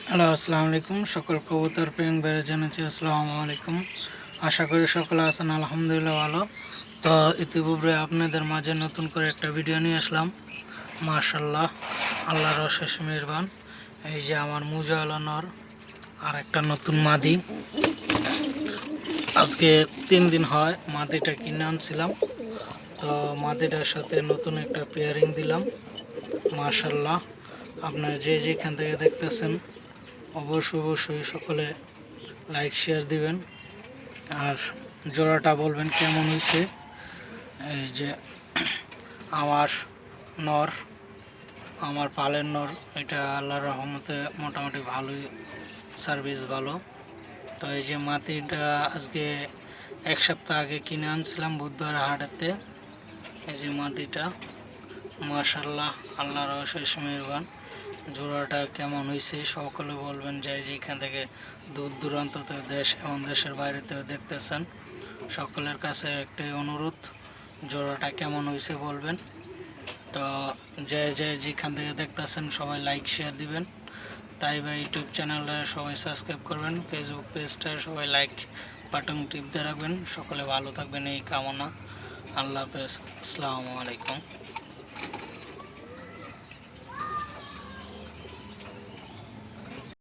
Hello, আসসালামু আলাইকুম। সকল কবুতর প্রেম বেড়ে জানাচ্ছি আসসালামু আলাইকুম। আশা করি সকলে আছেন আলহামদুলিল্লাহ ভালো। তো ইতিপূর্বে আপনাদের মাঝে নতুন করে একটা ভিডিও নিয়ে আসলাম। মাশাআল্লাহ, আল্লাহর অশেষ মেহেরবান। এই যে আমার মুজাওয়ালা নর আর একটা নতুন মাদি। আজকে 3 দিন হয় মাদিটা কিনে আনছিলাম। তো মাদিটার সাথে নতুন একটা পেয়ারিং দিলাম। মাশাআল্লাহ, আপনারা যে যেখান থেকে দেখতেছেন অবশ্যই সকলে লাইক শেয়ার দিবেন আর জোড়াটা বলবেন কেমন হয়েছে। এই যে আমার নর, আমার পালের নর, এটা আল্লাহর রহমতে মোটামুটি ভালোই সার্ভিস ভালো। তো এই যে মাটিটা আজকে 1 সপ্তাহ আগে কিনে আনছিলাম বুধবার হাটেতে। এই যে মাটিটা মাশাআল্লাহ, আল্লাহর অশেষ মেহেরবান। জোড়াটা কেমন হয়েছে সকলে বলবেন, যে যেখান থেকে দূর দূরান্ত দেশ এবং দেশের বাইরেতেও দেখতেছেন, সকলের কাছে একটাই অনুরোধ, জোড়াটা কেমন হয়েছে বলবেন। তো যে যেখান থেকে দেখতেছেন সবাই লাইক শেয়ার দিবেন। তাই বা ইউটিউব চ্যানেলটা সবাই সাবস্ক্রাইব করবেন, ফেসবুক পেজটা সবাই লাইক বাটন টিপতে রাখবেন। সকলে ভালো থাকবেন এই কামনা। আল্লাহ হাফেজ, আসসালামু আলাইকুম।